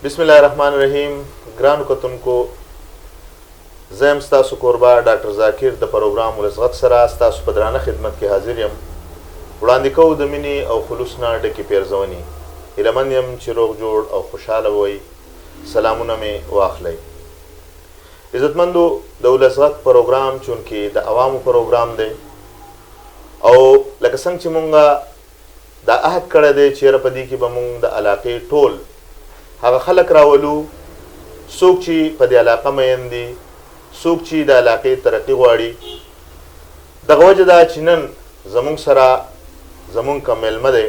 بسم الله الرحمن الرحیم. ګرانو کتونکو، زه یم ستاسو کوربه ډاکټر ذاکر د پروګرام ولس غږ سره ستاسو په درانه خدمت کې حاضر یم. وړاندې کوو د مینې او خلوص نه ډکې پیرزونې. هیله مند یم چې روغ جوړ او خوشحاله وئ. سلامونه مې واخلئ. عزتمندو، د ولس غږ پروګرام چونکې د عوامو پروګرام دی او لکه څنګه چې مونږه دا عهد کړی دی چې یاره په دې کې به مونږ د علاقې ټول هغه خلک راولو څوک چې په دې علاقه مین دي، څوک چې د علاقې ترقي غواړي. دغه وجه ده چې نن زمونږ سره زمونږ کوم میلمه دی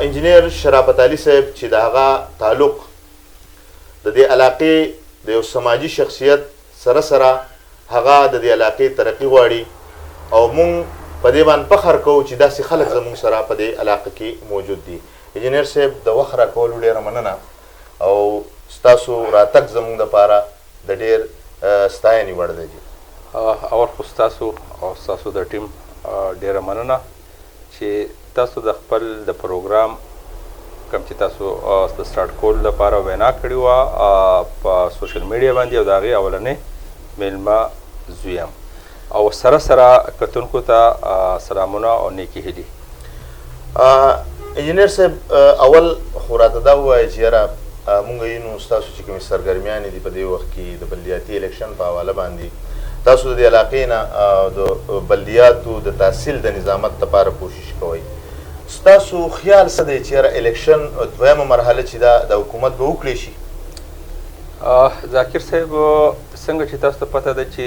انجینیر شرافت علي صاحب چې د هغه تعلق د دې علاقې د یو سماجي شخصیت سره سره هغه د دې علاقې ترقي غواړي او مونږ په دې باندې فخر کوو چې داسې خلک زمونږ سره په دې علاقه کې موجود دي. انجینیر صاحب د وخت راکولو ډېره مننه او ستاسو راتګ زموږ دپاره د ډېر ستاینې وړ دی. اول خو ستاسو او ستاسو د ټیم ډېره مننه چې تاسو د خپل د پروګرام کوم چې تاسو د سټارټ کولو لپاره وینا کړې وه په سوشل میډیا باندې او د هغې اولنۍ میلمه زوی یم او سره سره کتونکو ته سلامونه او نیکې هیلې. انجینیر صاحب، اول خو راته دا ووایه چې یاره مونږ وینو ستاسو چې کومې سرګرمیانې دي په دې وخت کې د بلدیاتي الیکشن په حواله باندې تاسو د دې علاقې نه د بلدیاتو د تحصیل د نظامت لپاره کوشش کوئ. ستاسو خیال څه دی چې یاره الیکشن دویمه مرحله چې ده د حکومت به وکړی شي؟ ذاکر صاحب، څنګه چې تاسو ته پته ده چې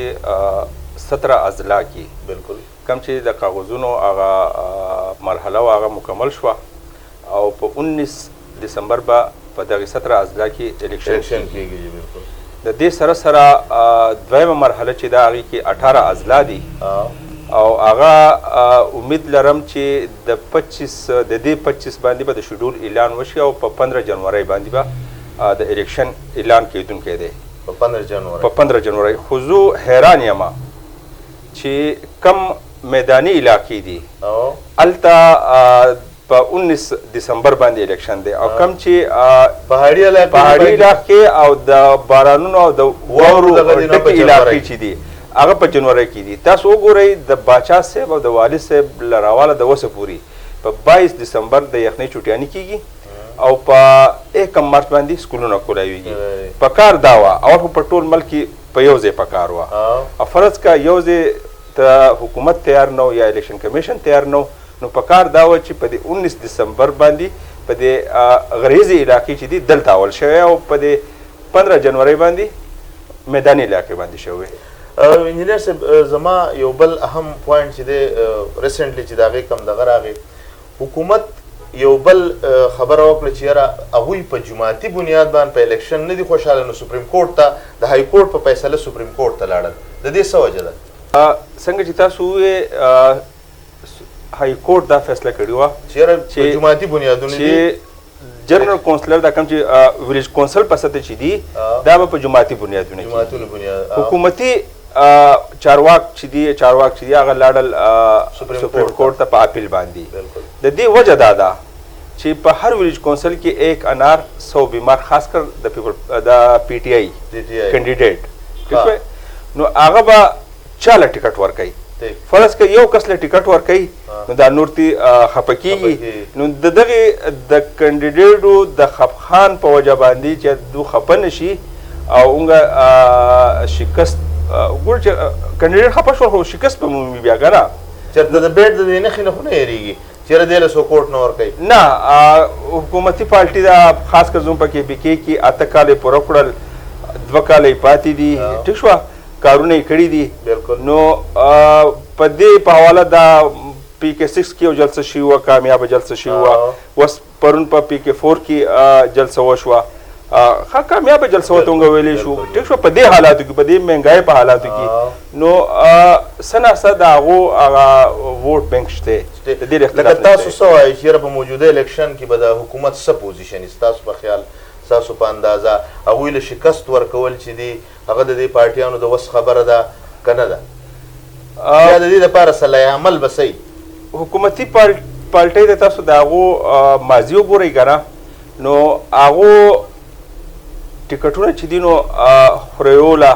17 اضلاع کې بالکل کم چې د کاغذونو هغه مرحله و هغه مکمل شوه او په 19 دسمبر به په دغې 17 اضلاع کې الیکشن کېږي. بالکل د دې سره سره دویمه مرحله چې ده هغې کې 18 اضلاع دي او هغه امید لرم چې د 25 باندې به د شیډول اعلان وشي او په 15 جنوري باندې به د الیکشن اعلان کېدونکی دی. په 15 جنوري خو زه حیران یم چې کم میدانی علاقې دي هلته په 19 دسمبر باندې الیکشن دی او کم چې پهاړي علاقې او د بارانونو او د واورو ډکې علاقې چې دي هغه په جنوري کې دي. تاسو وګورئ د باچا صاحب او د والد صاحب له راواله د وسه پورې په 22 دسمبر د یخنۍ چوټیانې کېږي او په 1 مارچ باندې سکولونه کولاویږي. په کار دا وه اول خو په ټول ملک کې په یو ځای په کار وه او فرض که یو ځای ته حکومت تیار نه یا الیکشن کمیشن تیار نه نو په کار دا وه چې په دې 19 دسمبر باندې په دې غریزي علاقې چې دي دلته اول شوی او په دې 15 جنوري باندې میداني علاقې باندې شوی. انجینیر صاحب، زما یو بل اهم پوینټ چې دی ریسنټلی چې د هغې کم دغه راغی، حکومت یو بل خبره وکړه چې یاره هغوی په جماعتي بنیاد باندې په الیکشن نه دي خوشحاله نو سپریم کورټ ته د های کورټ په فیصله سپریم کورټ ته لاړل. د دې څه وجه ده؟ څنګه چې تاسو ووایې های کورټ دا فیصله کړې وه چې یاره په جماعتي بنیادونو دي جنرال کونسلر دا کوم چې ویلیج کونسل په سطح چې دي دا به په جماعتي بنیادونه کېږي. حکومتي چارواک چې دي هغه لاړل سپریم کورټ ته په اپیل باندې. د دې وجه دا ده چې په هر ویلیج کونسل کې 1 انار 100 بیمار خاص کر د پی ټی آی کینډیډیټ نو هغه به چاله ټیکټ ورکوي. فرض که یو کس له ټیکټ ورکوي نو دا نور تی خفه کېږي نو د دغې د کینډیډیټو د خفخان په وجه باندې چې دو خفه نه شي او اونګه شکست ګور چې کینډیډیټ خفه شول خو شکست به مومي بیا که نه چې د بیټ د دې نښې نه خو نه هېرېږي چې یاره دې له سپورټ نه ورکوي. نه، حکومتي پارټي دا خاص کر زموږ په KPK کې 8 کال یې پوره کړل، 2 کال یې پاتې دي، ټیک شوه، کارونه یې کړي دي. نو په دې په حواله دا PK6 کې یو جلسه شوې وه، کامیابه جلسه شوې وه. اوس پرون په PK4 کې جلسه وشوه، ښه کامیابه جلسه ورته موږ ویلی شو. ټیک شوه، په دې حالاتو کې په دې مهنګایۍ په حالاتو کې نو څه ناڅه د هغو هغه ووټ بینک شته. لکه تاسو څه وایئ چې یاره په موجوده الیکشن کې به د حکومت څه پوزیشن وي ستاسو په خیال، ستاسو په اندازه هغوی له شکست ورکول چې دي هغه د دې پارټیانو د وس خبره ده که نه ده؟ یا د دې دپاره صلاح عمل به څه حکومتي پارټۍ د تاسو د هغو ماضي وګورئ که نه نو هغو ټکټونه چې دي نو خوریو له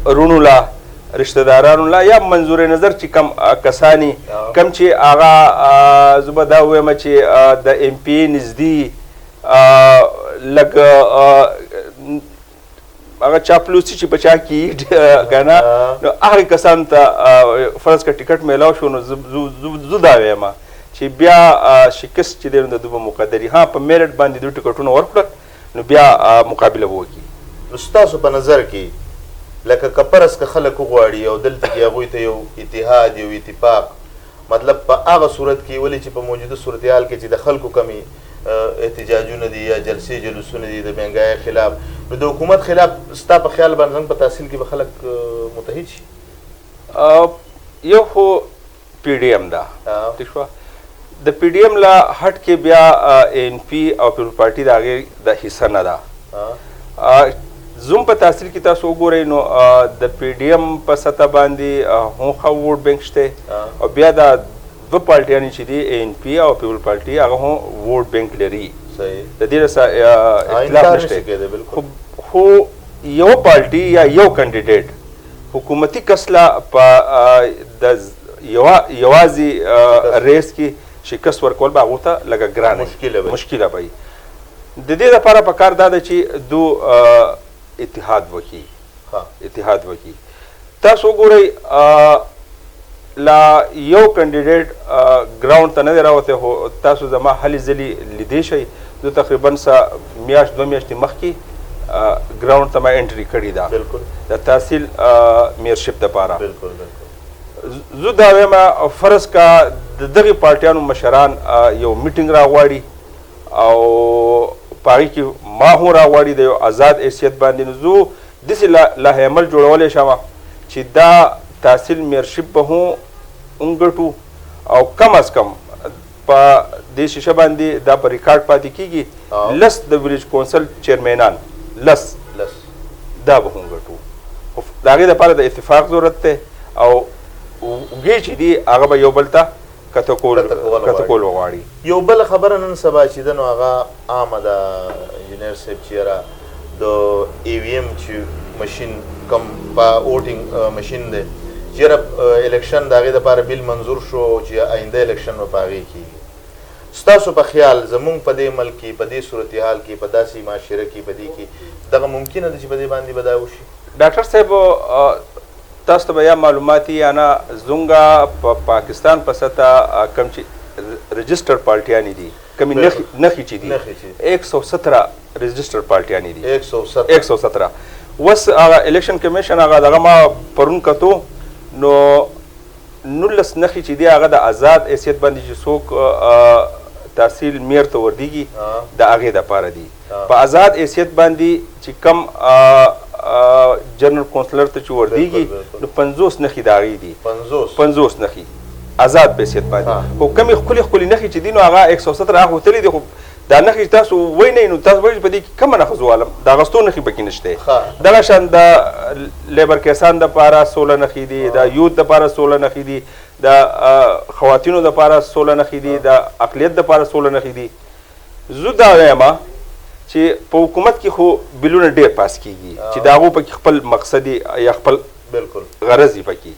رونو له رشته دارانو له یا منظور نظر چې کم کسانی کم چې هغه زه به دا ووایم چې د ایم پی نږدې لږ هغه چاپلوسي چې په چا کېږي که نه نو هغې کسانو ته فرض که ټکټ میلاو شو نو زه دا وایم چې بیا شکست چې دی نو د دوی به مقدري ها په میرټ باندې دوی ټکټونه ورکړل نو بیا مقابله به وکړي. نو ستاسو په نظر کې لکه که فرض که خلک وغواړي او دلته کې هغوی ته یو اتحاد یو اتفاق مطلب په هغه صورت کې ولې چې په موجوده صورتحال کې چې د خلکو کمی احتجاجونه دي یا جلسې جلوسونه دي د مهنګای خلاف نو د حکومت خلاف ستا په خیال باندې په تحصیل کې به خلک متحد شي؟ یو خو پی ډي ایم ده ٹھیک شوه د پی ډي ایم له هټ کې بیا ان پی او پیپل پارټي د هغې د حصه نه ده. زوم په تحصیل کې تاسو وګورئ نو د پی ډي ایم په سطح باندې هم ښه ووټ بینک شته او بیا دا دوه پارټیانې چې دي ان پی او پیپل پارټي هغه هم ووټ بینک لري د دې اختلاف نشته خو یو پارټي یا یو کینډیډیټ حکومتي کس له په د یوازې ریس کې شکست ورکول به هغو ته لږه ګرانه مشکله به وي. د دې لپاره پکار دا ده چې دو اتحاد وکړي. تاسو وګورئ لا یو کینډیډیټ ګراوند ته نه دی راوتی خو تاسو زما هلې ځلې لیدی شئ زه تقریبا میاشت 2 میاشتې مخکې ګراوند ته ما انټري کړې ده د تحصیل میرشپ دپاره. زه دا وایم فرض کا د دغې پارټیانو مشران یو میټینګ راغواړي او په هغې کې ما هم راغواړي د یو آزاد حیثیت باندې نو زه داسې لایحه عمل جوړولی شم چې دا تحصیل میرشپ به هم ونګټو او کم از کم په دې شیشه باندې دا په ریکارډ پاتې کېږي 10 د ویلیج کونسل چیرمینان 10 دا به هم ونګټو. د هغې دپاره د اتفاق ضرورت دی او وګې چې دي هغه به یو بل ته کته کول وغواړي. یو بله خبره نن سبا چې ده نو هغه عامه ده انجینر صاحب چې یاره د ای وي ایم چې مشین کم په ووټینګ مشین دی چې یاره الیکشن د هغې دپاره بیل منظور شو چې آینده الیکشن به په هغې کېږي. ستاسو په خیال زمونږ په دې ملک کې په دې صورتحال کې په داسې معاشره کې په دې کې دغه ممکنه ده چې په دې باندې به دا وشي؟ ډاکټر صاحب تاسو ته به یا معلومات یي یا نه زموږ په پاکستان په سطح کوم چې رجسټر پارټیانې دي کومې نښې چې دي 117 رجسټر پارټیانې دي 117 اوس هغه الیکشن کمیشن هغه دغه ما پرون کتو نو 19 نښې چې دي هغه د آزاد حیثیت باندې چې څوک تحصیل میر ته وردیږي د هغې دپاره دي. په آزاد حیثیت باندې چې کم جنرال کونسلر ته چې وردیږي نو 50 نښې د هغې دي 50 نښې آزاد په حیثیت باندې خو کمې ښکلې نښې چې دي نو هغه 117 هغه وتلي دي خو دا نښې چې تاسو وینئ نو تاسو وایئ په دې کې کومه نښه زه والم د اغستو نښې پکې نشته. دغه شان د لیبر کسان دپاره 16 نښې دي د یوت دپاره 16 نښې دي د خواتینو دپاره 16 نښې دي د اقلیت دپاره 16 نښې دي. زه دا وایم چې په حکومت کې خو بلونه ډېر پاس کېږي چې د هغو پکې خپل مقصد یا خپل غرض یې پکې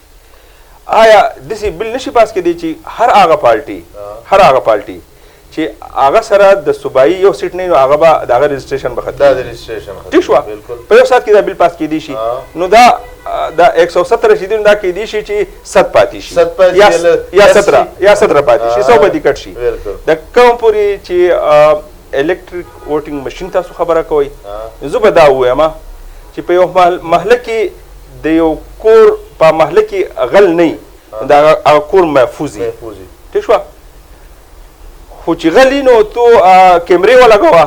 آیا داسې بل نشي پاس کېدی چې هر هغه پارټي چې هغه سره د صوبایي یو سیټ نه وي هغه به د هغه رجسټریشن به ختم ټیک شوه په یو ساعت کې دا بل پاس کېدی شي نو دا 117 چې دي نو دا کېدی شي چې 7 پاتې شي یا 17 پاتې شي 100 به دې کټ شي. د کوم پورې چې الیکټریک ووټینګ مشین تاسو خبره کوئ زه به دا ووایم چې په یو محله کې د یو کور په محله کې غل نه وي نو د هغه کور محفوظ وي ټیک شوه. خو چې غلی نو تو کیمرې ولګوه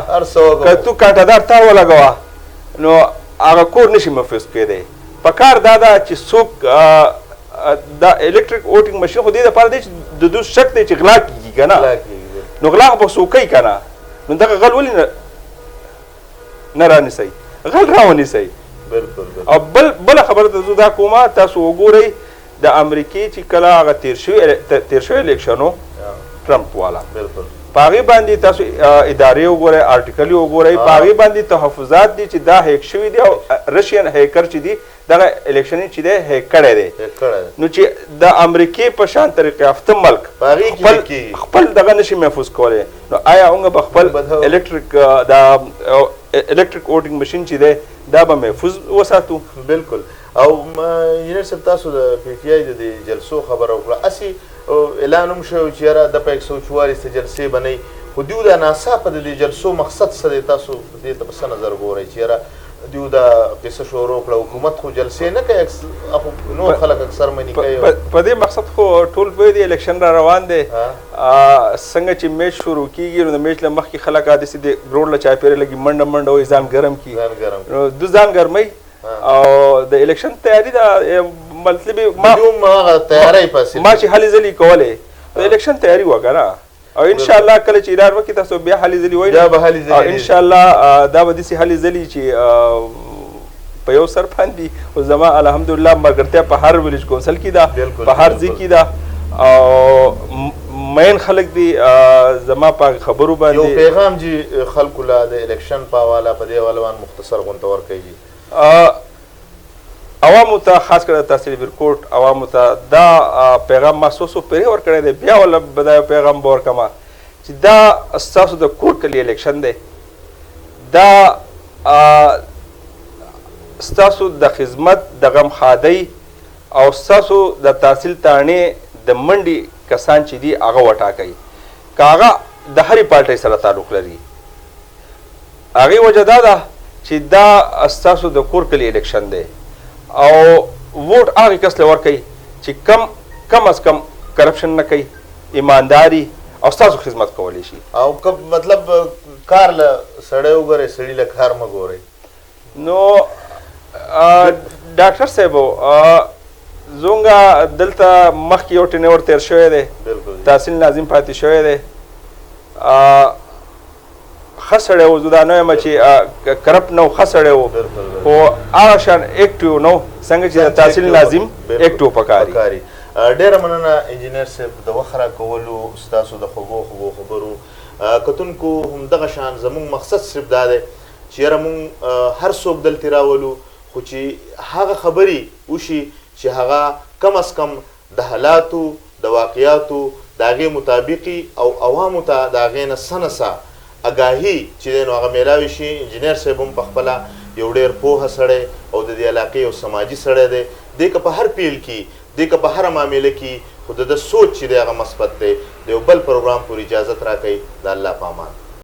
که تو کاټهدار تار ولګوه نو هغه کور نشي محفوظ کېدی. پکار دا ده چې څوک دا الیکټریک ووټینګ مشین خو دې دپاره دی چې د دوی شک دی چې غلا کېږي که نه نو غلا خو به څوک کوي که نه نو دغه غل ولې نه رانیسئ غل راونیسئ. او بله خبره ته زه دا کومه تاسو وګورئ د امریکې چې کله هغه تیر شوی الیکشن و ټرمپ والا پاغي باندې تاسو ادارې وګورئ آرټیکل وګورئ پاغي باندې تحفظات دي چې دا هیک شوي دي او رشین هیکر چې دي دغه الیکشن چې دی هیک کړی دی نو چې د امریکې په شان طریقه یافته ملک خپل دغه نشي محفوظ کولی نو آیا موږ به خپل الکتریک ووټینګ مشین چې دی دا به محفوظ وساتو بالکل او انجینر صاحب تاسو د پی ټی آی د جلسو خبره وکړه اسې اعلان هم شوی چې یاره د په 144 جلسې بنئ خو دوی دا ناڅاپه د دې جلسو مقصد څه دی تاسو دې ته په څه نظر ګورئ چې یاره دوی دا قصه شروع کړه حکومت خو جلسې نه کوي نور خلک اکثر مني کوي په دې مقصد خو ټول پوه دي الیکشن را روان دی څنګه چې میچ شروع کیږي نو د میچ له مخکې خلک عادي د ګروډ له چاپیرې لګي منډه وایي ځان ګرم کړي نو دوی ځان ګرموي او د الیکشن تیاری دا مطلب ما چې هلې ځلې کولې د الیکشن تیاری وکړه او ان شاء الله کله چې اداره وکړي تاسو بیا هلې ځلې وایي او ان شاء الله دا به داسې هلې ځلې چې په یو سر باندې او زما الحمدلله ملګرتیا په هر ویلیج کونسل کې ده په هر ځای کې ده او مین خلک دي زما په خبرو باندې یو پیغام جی خلکو له د الیکشن په حواله په دې حواله مختصر غونډه ورکوي عوامو ته خاص کر تحصیل ورکوټ عوامو ته دا پیغام محسوسو پرې ورکړی دی بیا ولا بدایو پیغام به ورکما چې دا ستاسو د کور کلي الیکشن دی دا ستاسو د خدمت د غم خادۍ او ستاسو د تحصیل تانې د منډي کسان چې دي هغه وټاکئ که هغه د هرې پارټۍ سره تعلق لري هغې وجه دا ده چې دا ستاسو د کور کلي الیکشن دی او ووټ هغې کس له ورکوئ چې کم از کم کرپشن نه کوي ایمانداري او ستاسو خدمت کولی شي او مطلب کار له سړی وګورئ سړي له کار مه ګورئ نو ډاکټر صاحب زونګه دلته مخکې یو ټینور تیر شوی دی تحصیل ناظم پاتې شوی دی ښه سړی و زه دا نه یم چې کرپټ نه و ښه سړی و خو هغه شان اکټیو نه و څنګه چې د تحصیل ناظم اکټیو پکاري ډېره مننه انجینر صاحب د وخت راکولو ستاسو د خوږو خبرو کتونکو همدغه شان زموږ مقصد صرف دا دی چې یاره موږ هر څوک دلتې راولو خو چې هغه خبرې وشي چې هغه کم از کم د حالاتو د واقعیاتو د هغې مطابقي او عوامو ته د هغې نه څه نه څه اګاهي چې دی نو هغه میلاوي شي انجینر صاحب هم پخپله یو ډېر پوهه سړی او د دې علاقې یو سماجي سړی دی دی که په هر پیل کې دی که په هره معامله کې خو د سوچ چې دی هغه مثبت دی د یو بل پروګرام پورې اجازت راکوي د الله په امان